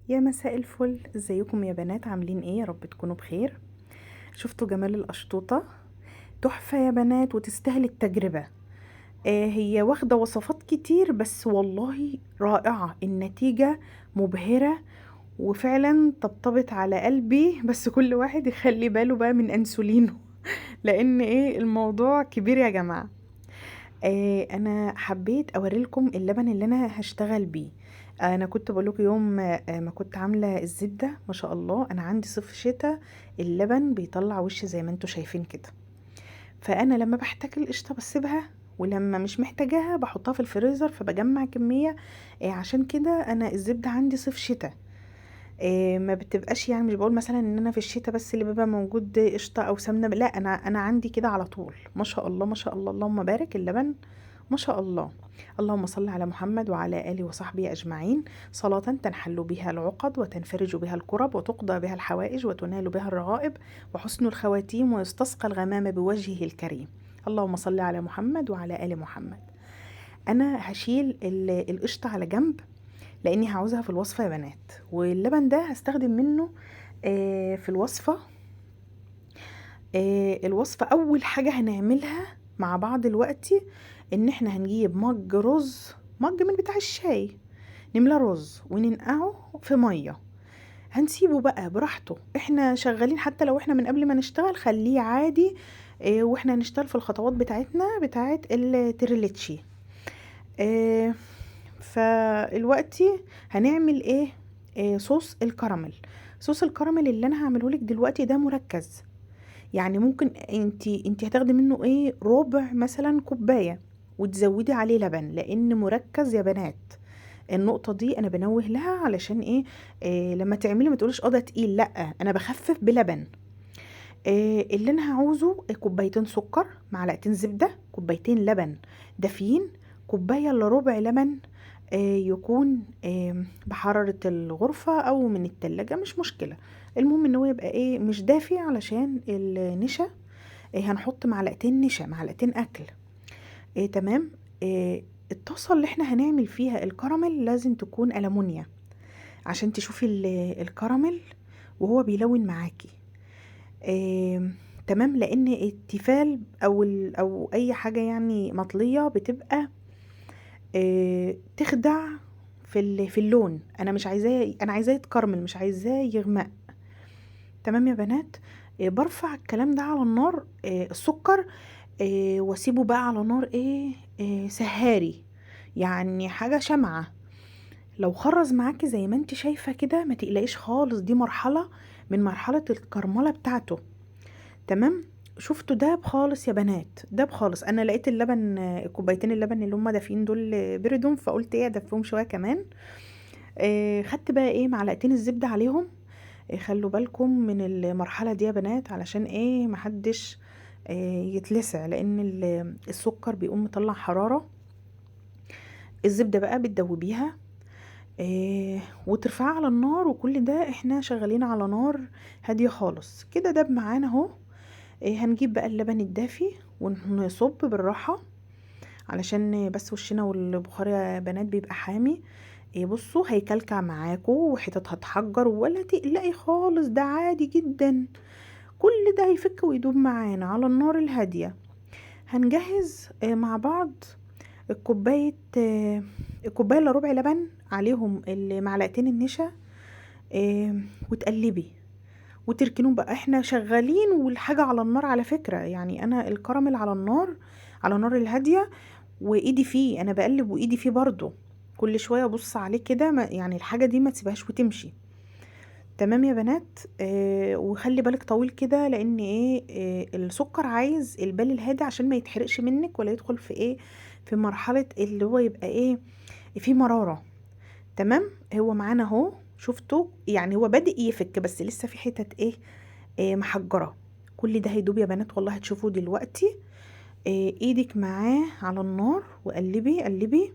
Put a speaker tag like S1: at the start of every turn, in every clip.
S1: يا مساء الفل، ازيكم يا بنات؟ عاملين ايه؟ يا رب تكونوا بخير. شفتوا جمال القشطوطة؟ تحفة يا بنات وتستاهل التجربة. هي واخدة وصفات كتير بس والله رائعة، النتيجة مبهرة وفعلا طبطبت على قلبي. بس كل واحد يخلي باله بقى من انسولينه لان ايه الموضوع كبير يا جماعة. انا حبيت اوريلكم اللبن اللي انا هشتغل بيه. انا كنت بقولك يوم ما كنت عامله الزبده، ما شاء الله انا عندي صيف شتاء اللبن بيطلع وش زي ما انتوا شايفين كده. فانا لما بحتاج القشطه بسيبها، ولما مش محتاجاها بحطها في الفريزر فبجمع كميه. عشان كده انا الزبده عندي صيف شتاء. ما بتبقاش يعني، مش بقول مثلا ان انا في الشتاء بس اللي بيبقى موجود قشطه او سمنه، لا انا عندي كده على طول. ما شاء الله ما شاء الله، اللهم بارك اللبن ما شاء الله. اللهم صل على محمد وعلى آله وصحبه أجمعين، صلاة تنحل بها العقد وتنفرج بها الكرب وتقضى بها الحوائج وتنال بها الرغائب وحسن الخواتيم ويستسقى الغمام بوجهه الكريم. اللهم صل على محمد وعلى آل محمد. أنا هشيل القشطة على جنب لأني هعوزها في الوصفة يا بنات، واللبن ده هستخدم منه في الوصفة. الوصفة أول حاجة هنعملها مع بعض دلوقتي ان احنا هنجيب مج رز، مج من بتاع الشاي، نملاه رز وننقعه في ميه. هنسيبه بقى براحته، احنا شغالين حتى لو احنا من قبل ما نشتغل خليه عادي. واحنا هنشتغل في الخطوات بتاعتنا بتاعت التريليتشي. اه فالوقتي هنعمل ايه؟ صوص الكراميل. صوص الكراميل اللي انا هعمله لك دلوقتي ده مركز، يعني ممكن انتي هتاخدي منه ايه، ربع مثلا كوبايه وتزودي عليه لبن لان مركز يا بنات. النقطه دي انا بنوه لها علشان ايه؟ لما تعملي ما تقوليش ده تقيل، لا انا بخفف بلبن. اللي انا هعوزه كوبايتين سكر، معلقتين زبده، كوبايتين لبن دافيين، كوبايه الا ربع لبن يكون بحرارة الغرفة او من التلاجة مش مشكلة. المهم ان هو يبقى ايه، مش دافي علشان النشا. هنحط معلقتين نشا، معلقتين اكل. تمام. الطاسة اللي احنا هنعمل فيها الكراميل لازم تكون ألمونيا عشان تشوفي الكراميل وهو بيلون معاكي. آه تمام، لان التيفال او اي حاجة يعني مطلية بتبقى تخدع في اللون. انا مش عايزاه، انا عايزاه يتكرمل مش عايزاه يغمق. تمام يا بنات. برفع الكلام ده على النار، السكر، واسيبه بقى على نار ايه، سهاري، يعني حاجة شمعة. لو خرز معاكي زي ما انت شايفة كده ما تقلقيش خالص، دي مرحلة من مرحلة الكرملة بتاعته. تمام. شفتوا داب خالص يا بنات، داب خالص. انا لقيت اللبن، كوبايتين اللبن اللي هم دافيين دول بردهم، فقلت ايه ادفهم شوية كمان. خدت بقى ايه معلقتين الزبدة عليهم. خلوا بالكم من المرحلة دي يا بنات علشان ايه محدش يتلسع، لان السكر بيقوم مطلع حرارة. الزبدة بقى بتدوبيها وترفعها على النار، وكل ده احنا شغالين على نار هادية خالص كده. داب معانا اهو. هنجيب بقى اللبن الدافي ونصب بالراحة علشان بس وشنا والبخار يا بنات بيبقى حامي. بصوا هيكلكع معاكوا وحتت هتحجر ولا تقلقي خالص، ده عادي جدا. كل ده هيفك ويدوب معانا على النار الهادية. هنجهز مع بعض الكوباية، الكوباية الا ربع لبن عليهم معلقتين النشا. وتقلبي وتركنهم بقى، احنا شغالين والحاجة على النار على فكرة. يعني انا الكراميل على النار، على نار الهادية، وايدي فيه، انا بقلب وايدي فيه برضو. كل شوية ابص عليه كده، يعني الحاجة دي ما تسيبهاش وتمشي. تمام يا بنات. وخلي بالك طويل كده لان ايه، السكر عايز البال الهادي عشان ما يتحرقش منك ولا يدخل في ايه، في مرحلة اللي هو يبقى ايه، في مرارة. تمام. هو معانا اهو، شفتوا يعني هو بادئ يفك بس لسه في حتت ايه، محجرة. كل ده هيدوب يا بنات والله هتشوفوا دلوقتي. ايدك معاه على النار وقلبي قلبي.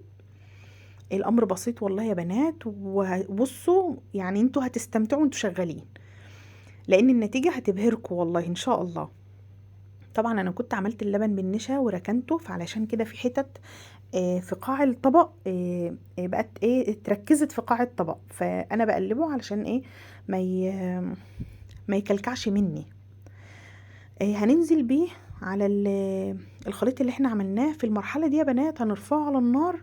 S1: الامر بسيط والله يا بنات، وبصوا يعني انتوا هتستمتعوا وانتوا شغالين لان النتيجة هتبهركم والله ان شاء الله. طبعا انا كنت عملت اللبن بالنشا وركنته، فعلشان كده في حتت في قاع الطبق، بقت ايه اتركزت في قاع الطبق، فانا بقلبه علشان ايه ما ما يكلكعش مني. هننزل بيه على الخليط اللي احنا عملناه. في المرحله دي يا بنات هنرفعه على النار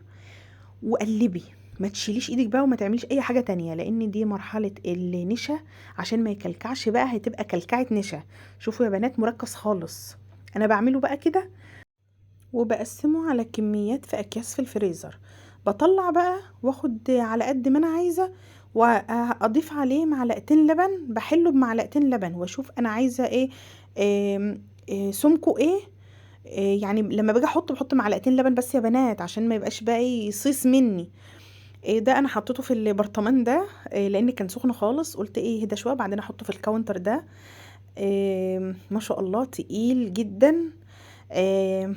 S1: وقلبي، ما تشيليش ايدك بقى وما تعمليش اي حاجه تانية، لان دي مرحله النشا. عشان ما يكلكعش بقى هتبقى كلكعه نشا. شوفوا يا بنات مركز خالص. انا بعمله بقى كده وبقسمه على كميات في اكياس في الفريزر. بطلع بقى واخد على قد ما انا عايزه، واضيف عليه معلقتين لبن، بحله بمعلقتين لبن واشوف انا عايزه ايه، سمكه ايه. يعني لما باجي احط بحط معلقتين لبن بس يا بنات، عشان ما يبقاش بقى يصيص مني. ده انا حطيته في البرطمان ده لان كان سخن خالص، قلت ايه هدا شويه بعدين احطه في الكاونتر ده. ما شاء الله تقيل جدا. آه،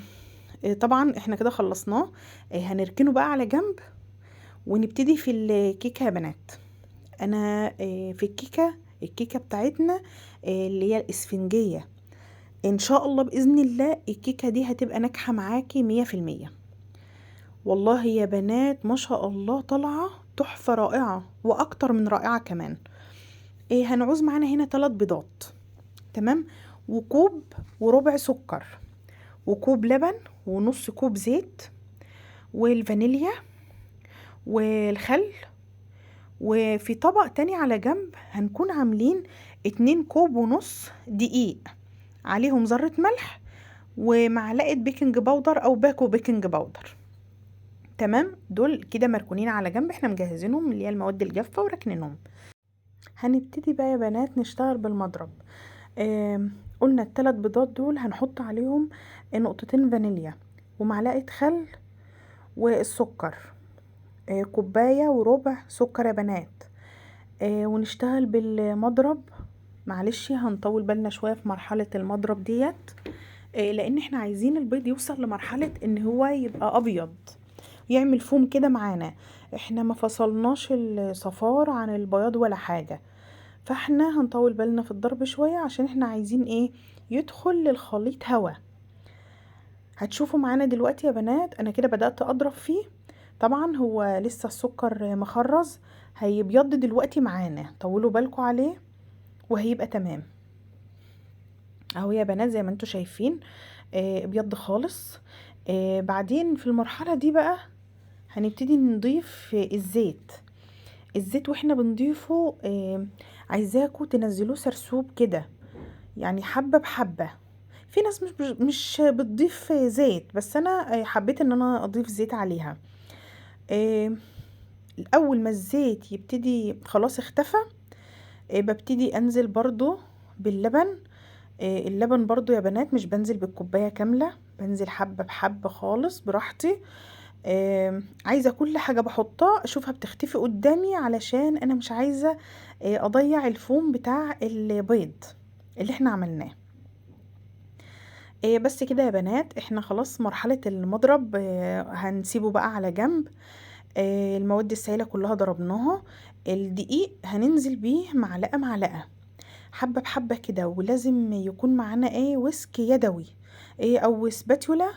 S1: طبعا احنا كده خلصناه. هنركنه بقى على جنب ونبتدي في الكيكه يا بنات. انا في الكيكه بتاعتنا اللي هي الاسفنجيه. ان شاء الله باذن الله الكيكه دي هتبقى ناجحه معاكي 100%. والله يا بنات ما شاء الله طالعه تحفه رائعه واكتر من رائعه كمان. هنعوز معانا هنا 3 بيضات، تمام، وكوب وربع سكر، وكوب لبن، ونص كوب زيت، والفانيليا، والخل. وفي طبق تاني على جنب هنكون عاملين 2 كوب ونص دقيق، عليهم ذرة ملح، ومعلقة بيكنج باودر او باكو بيكنج باودر. تمام، دول كده مركونين على جنب، احنا مجهزينهم اللي هي المواد الجافة وراكنينهم. هنبتدي بقى يا بنات نشتغل بالمضرب. قلنا ال3 بيضات دول هنحط عليهم نقطتين فانيليا ومعلقة خل والسكر، كوباية وربع سكر يا بنات. ونشتغل بالمضرب. معلش هنطول بالنا شوية في مرحلة المضرب ديت، لان احنا عايزين البيض يوصل لمرحلة ان هو يبقى ابيض، يعمل فوم كده معانا. احنا ما فصلناش الصفار عن البياض ولا حاجة، فاحنا هنطول بالنا في الضرب شوية عشان احنا عايزين ايه يدخل للخليط هوا. هتشوفوا معانا دلوقتي يا بنات انا كده بدأت اضرب فيه. طبعا هو لسه السكر مخرز، هيبيض دلوقتي معانا، طولوا بالكم عليه وهيبقى تمام. اهو يا بنات زي ما انتوا شايفين ابيض خالص. بعدين في المرحلة دي بقى هنبتدي نضيف الزيت. الزيت واحنا بنضيفه عايزاكم تنزلوه سرسوب كده، يعني حبة بحبة. في ناس مش بتضيف زيت، بس انا حبيت ان انا اضيف زيت عليها. اول ما الزيت يبتدي خلاص اختفى، ببتدي انزل برضو باللبن. اللبن برضو يا بنات مش بنزل بالكوباية كاملة، بنزل حبة بحبة خالص براحتي. عايزة كل حاجة بحطها اشوفها بتختفي قدامي، علشان انا مش عايزة اضيع الفوم بتاع البيض اللي احنا عملناه. بس كده يا بنات احنا خلاص مرحلة المضرب هنسيبه بقى على جنب. المواد السائلة كلها ضربناها. الدقيق هننزل بيه معلقة معلقة، حبة بحبة كده، ولازم يكون معانا ويسك يدوي او سباتولا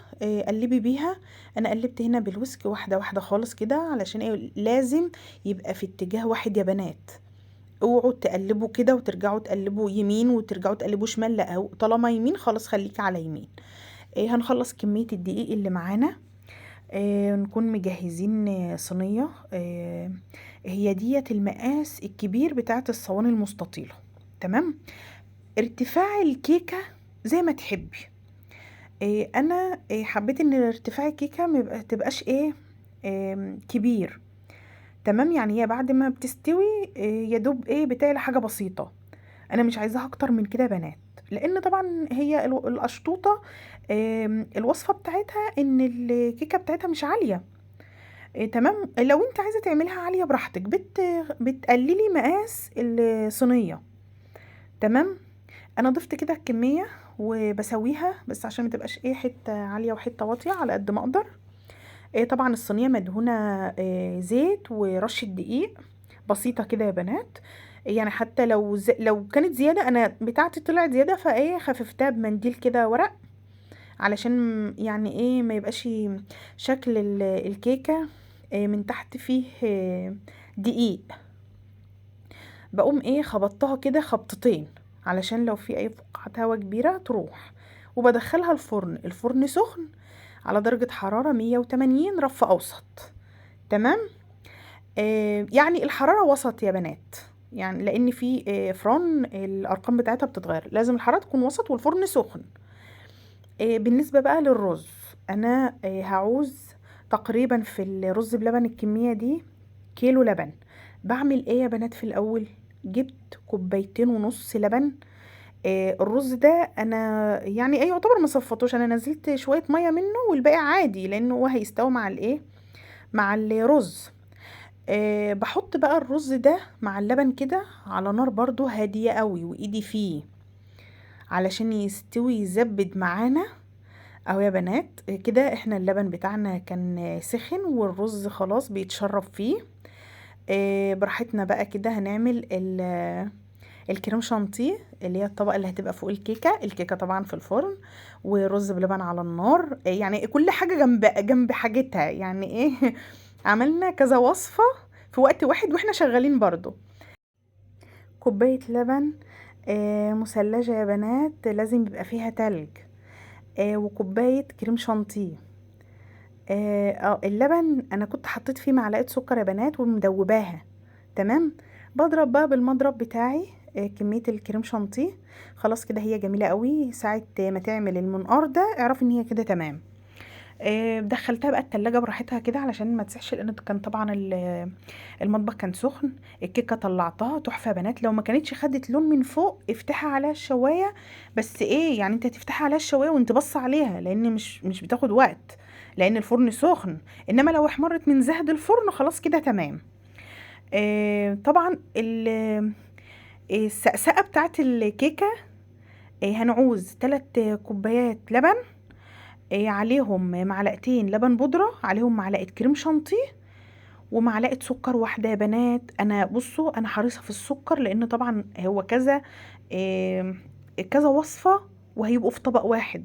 S1: قلبي بيها. انا قلبت هنا بالويسك واحدة واحدة خالص كده، علشان لازم يبقى في اتجاه واحد يا بنات. اوعوا تقلبوا كده وترجعوا تقلبوا يمين وترجعوا تقلبوا شمال، لا، طالما يمين خلاص خليك على يمين. هنخلص كمية الدقيق اللي معانا. نكون مجهزين صينية. هي ديت المقاس الكبير بتاعت الصواني المستطيلة، تمام. ارتفاع الكيكة زي ما تحبي. انا حبيت ان ارتفاع الكيكة ما تبقاش كبير، تمام. يعني هي بعد ما بتستوي يدوب بتعلى حاجة بسيطة. انا مش عايزاها اكتر من كده يا بنات، لان طبعا هي القشطوطة الوصفة بتاعتها ان الكيكة بتاعتها مش عالية. تمام. لو انت عايزة تعملها عالية براحتك، بتقللي مقاس الصينية، تمام. انا ضفت كده الكمية وبسويها بس عشان ما تبقاش حتة عالية وحتة واطية، على قد ما اقدر. طبعا الصينية مدهونة زيت ورشة دقيق بسيطة كده يا بنات. يعني حتى لو كانت زيادة، انا بتاعتي طلعت زيادة خففتها بمنديل كده ورق علشان يعني ايه ما يبقاش شكل الكيكة من تحت فيه دقيق. بقوم ايه خبطتها كده خبطتين علشان لو في اي فقاعة هوا كبيرة تروح. وبدخلها الفرن سخن على درجة حرارة 180 رف اوسط. تمام. يعني الحرارة وسط يا بنات، يعني لان في فرن الارقام بتاعتها بتتغير، لازم الحرارة تكون وسط والفرن سخن. بالنسبة بقى للرز، انا هعوز تقريبا في الرز بلبن الكمية دي كيلو لبن. بعمل ايه يا بنات؟ في الاول جبت كوبايتين ونص لبن. الرز ده انا يعني ايه يعتبر ما صفطوش، انا نزلت شوية مية منه والباقي عادي لانه هو هيستوي مع الايه، مع الرز. بحط بقى الرز ده مع اللبن كده على نار برضو هادية قوي وايدي فيه علشان يستوي يزبد معانا. اهو يا بنات كده احنا اللبن بتاعنا كان سخن والرز خلاص بيتشرب فيه. براحتنا بقى كده هنعمل الكريم شانتيه اللي هي الطبقة اللي هتبقى فوق الكيكة طبعا في الفرن، ورز بلبن على النار. يعني كل حاجة جنب حاجتها يعني ايه عملنا كذا وصفة في وقت واحد واحنا شغالين برضو. كوباية لبن مثلجة يا بنات لازم يبقى فيها تلج. وكوباية كريم شانتيه. اللبن انا كنت حطيت فيه معلقة سكر يا بنات ومدوباها. تمام. بضرب بقى بالمضرب بتاعي كمية الكريم شانتيه. خلاص كده هي جميلة قوي، ساعة ما تعمل المنقار ده اعرف ان هي كده تمام. دخلتها بقى التلاجة براحتها كده علشان ما تسحش، لان كان طبعا المطبخ كان سخن. الكيكة طلعتها تحفة يا بنات، لو ما كانتش خدت لون من فوق افتحها عليها الشواية. بس ايه يعني انت تفتحها عليها الشواية وانت بص عليها لان مش بتاخد وقت لان الفرن سخن. انما لو احمرت من زهد الفرن خلاص كده تمام. طبعا السقسقة بتاعت الكيكة هنعوز 3 كوبايات لبن، عليهم معلقتين لبن بودرة، عليهم معلقة كريم شانتيه، ومعلقة سكر واحدة يا بنات. انا بصوا انا حريصة في السكر لان طبعا هو كذا وصفة وهيبقوا في طبق واحد.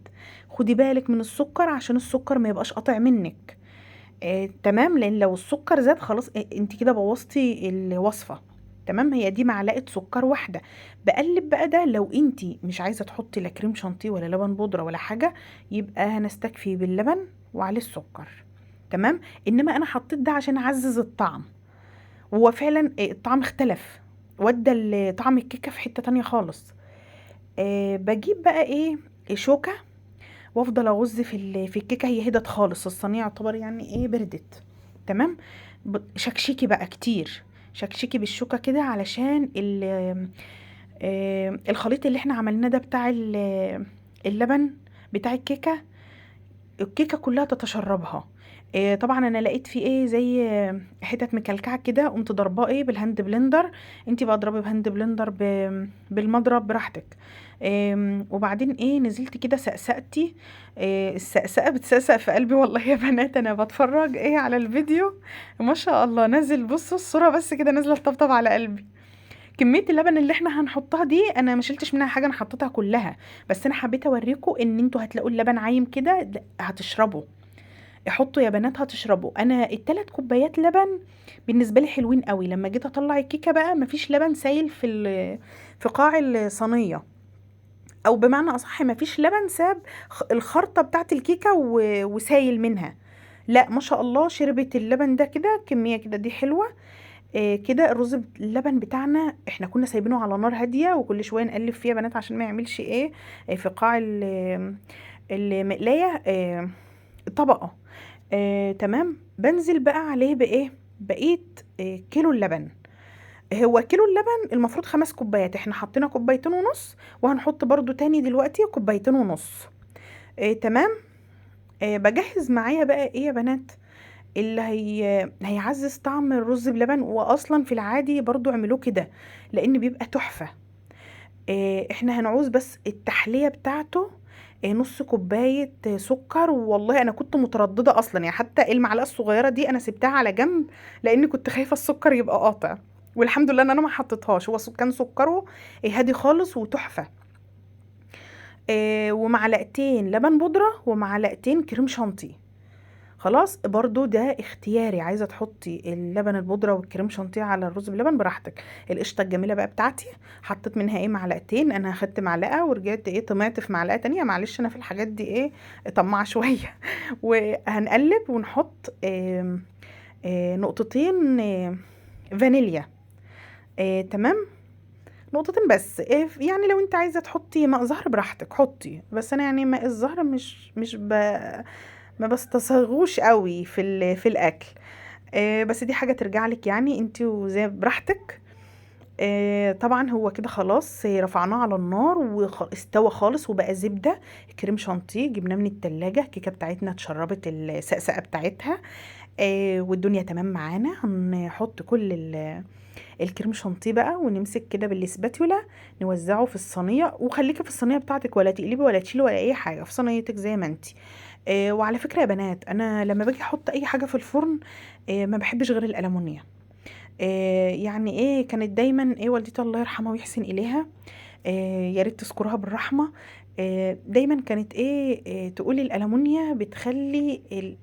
S1: خدي بالك من السكر عشان السكر ما يبقاش قاطع منك. تمام، لان لو السكر زاد خلاص انت كده بوظتي الوصفة. تمام، هي دي معلقة سكر واحدة. بقلب بقى ده لو انت مش عايزة تحطي لا كريم شانتيه ولا لبن بودرة ولا حاجة، يبقى هنستكفي باللبن وعليه السكر. تمام. انما انا حطيت ده عشان اعزز الطعم، وهو فعلا الطعم اختلف، ودى طعم الكيكة في حتة تانية خالص. بجيب بقى ايه شوكة وافضل اغز في الكيكة. هي هدت خالص، الصينية يعتبر يعني ايه بردت. تمام. شكشكي بقى كتير، شكشكي بالشوكة كده علشان الخليط اللي احنا عملناه ده بتاع اللبن بتاع الكيكة كلها تتشربها. طبعا انا لقيت فيه ايه زي حتت مكلكعه كده، قمت ضرباه ايه بالهاند بلندر. انتي بقى اضربي بهاند بلندر بالمضرب براحتك. وبعدين ايه نزلت كده سقسقتي. السقسقه بتسقسق في قلبي والله يا بنات، انا بتفرج ايه على الفيديو ما شاء الله نازل، بصوا الصوره بس كده نازله تطبطب على قلبي. كميه اللبن اللي احنا هنحطها دي انا ما شلتش منها حاجه، انا حطيتها كلها. بس انا حبيت اوريكم ان انتوا هتلاقوا اللبن عايم كده هتشربوا. حطوا يا بنات هتشربوا. انا ال3 كوبايات لبن بالنسبه لي حلوين قوي. لما جيت اطلع الكيكه بقى مفيش لبن سايل في قاع الصينيه، او بمعنى اصح مفيش لبن ساب الخرطه بتاعت الكيكه وسايل منها. لا ما شاء الله شربت اللبن ده كده كميه كده دي حلوه. كده الرز اللبن بتاعنا احنا كنا سايبينه على نار هاديه وكل شويه نقلب فيه يا بنات عشان ما يعملش ايه في قاع المقلايه طبقه. تمام. بنزل بقى عليه بايه بقيت كيلو اللبن. هو كيلو اللبن المفروض 5 كوبايات، احنا حطينا كوبايتين ونص وهنحط برضو تاني دلوقتي كوبايتين ونص. تمام. بجهز معايا بقى ايه يا بنات اللي هيعزز طعم الرز بلبن، واصلا في العادي برضو اعملوه كده لان بيبقى تحفة. احنا هنعوز بس التحلية بتاعته نص كوباية سكر. والله انا كنت مترددة اصلا، يعني حتى المعلقة الصغيرة دي انا سبتها على جنب لان كنت خايفة السكر يبقى قاطع. والحمد لله ان انا ما حطيتهاش، هو كان سكره هادي خالص وتحفة. ومعلقتين لبن بودرة ومعلقتين كريم شانتيه. خلاص برضو ده اختياري، عايزه تحطي اللبن البودره والكريم شانتيه على الرز بلبن براحتك. القشطه الجميله بقى بتاعتي حطيت منها ايه معلقتين، انا اخدت معلقه ورجعت ايه طمعت في معلقه تانية، معلش انا في الحاجات دي ايه طماعه شويه. وهنقلب ونحط نقطتين فانيليا. تمام، نقطتين بس. يعني لو انت عايزه تحطي ماء زهر براحتك حطي، بس انا يعني ماء الزهر مش ما بستصاغوش قوي في الاكل. بس دي حاجه ترجع لك يعني انت وزي براحتك. طبعا هو كده خلاص رفعناه على النار واستوى خالص وبقى زبده. كريم شانتيه جبناه من التلاجة، الكيكه بتاعتنا اتشربت السقسقه بتاعتها. والدنيا تمام معانا. هنحط كل الكريم شانتيه بقى ونمسك كده بالسباتيولا نوزعه في الصينيه، وخليكي في الصينيه بتاعتك ولا تقلبي ولا تشيلي ولا اي حاجه، في صينيتك زي ما انتي. وعلى فكره يا بنات، انا لما باجي احط اي حاجه في الفرن ما بحبش غير الالمونيا. يعني ايه، كانت دايما ايه والدتي الله يرحمها ويحسن اليها، يا ريت تذكرها بالرحمه. دايما كانت ايه تقولي الالمونيا بتخلي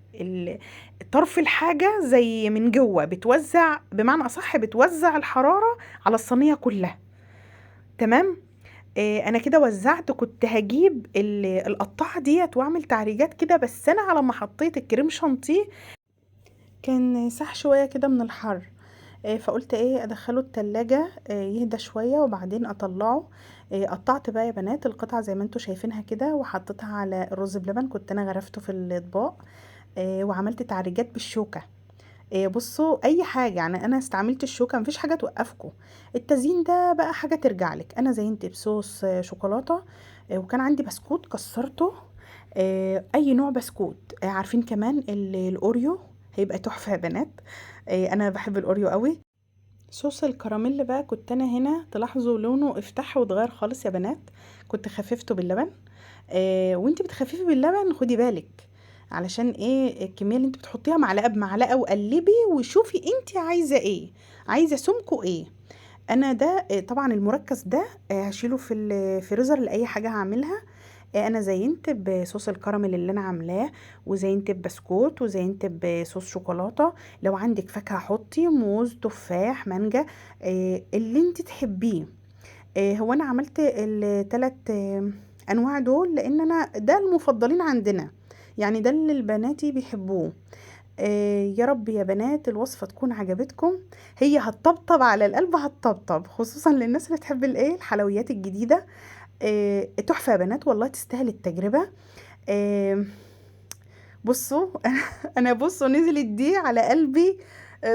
S1: طرف الحاجه زي من جوه بتوزع، بمعنى اصح بتوزع الحراره على الصينيه كلها. تمام. انا كده وزعت، كنت هجيب القطاعه ديت واعمل تعريجات كده، بس انا على ما حطيت الكريم شانتيه كان ساح شويه كده من الحر. فقلت ايه ادخله التلاجة يهدى شوية وبعدين اطلعه. قطعت بقى يا بنات القطعة زي ما انتوا شايفينها كده وحطيتها على الرز بلبن، كنت انا غرفته في الاطباق. وعملت تعريجات بالشوكة. بصوا اي حاجة يعني انا استعملت الشوكة، مفيش حاجة توقفكم. التزيين ده بقى حاجة ترجع لك. انا زينت بصوص شوكولاتة. وكان عندي بسكوت كسرته. اي نوع بسكوت. عارفين كمان الاوريو هيبقى تحفة يا بنات. انا بحب الاوريو قوي. صوص الكراميل بقى كنت انا هنا تلاحظوا لونه افتح واتغير خالص يا بنات، كنت خففته باللبن. وانت بتخففي باللبن خدي بالك، علشان ايه الكميه اللي انت بتحطيها معلقه بمعلقه، وقلبي وشوفي انت عايزه ايه، عايزه سمكه ايه. انا ده طبعا المركز ده هشيله في الفريزر لاي حاجه هعملها. انا زينت بصوص الكراميل اللي انا عاملاه، وزينت ببسكوت، وزينت بصوص شوكولاته. لو عندك فاكهه حطي موز تفاح مانجا، اللي انت تحبيه. هو انا عملت الثلاث انواع دول لان انا ده المفضلين عندنا، يعني ده اللي البناتي بيحبوه. يا رب يا بنات الوصفة تكون عجبتكم. هي هتطبطب على القلب، هتطبطب خصوصا للناس اللي تحب الايه الحلويات الجديدة. تحفة يا بنات والله تستاهل التجربة. آه، بصوا انا بصوا نزلت دي على قلبي.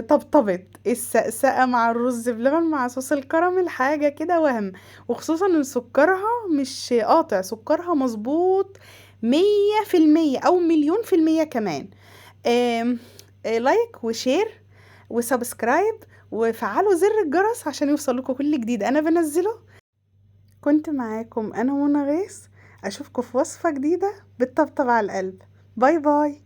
S1: طبطبت السقسقة مع الرز بلبن مع صوص الكراميل حاجة كده وهم. وخصوصا ان سكرها مش قاطع، سكرها مظبوط 100% او 1,000,000% كمان. آم، لايك وشير وسبسكرايب وفعلوا زر الجرس عشان يوصلكوا كل جديد انا بنزله. كنت معاكم انا منى غيث، اشوفكم في وصفة جديدة بالطبطب على القلب. باي باي.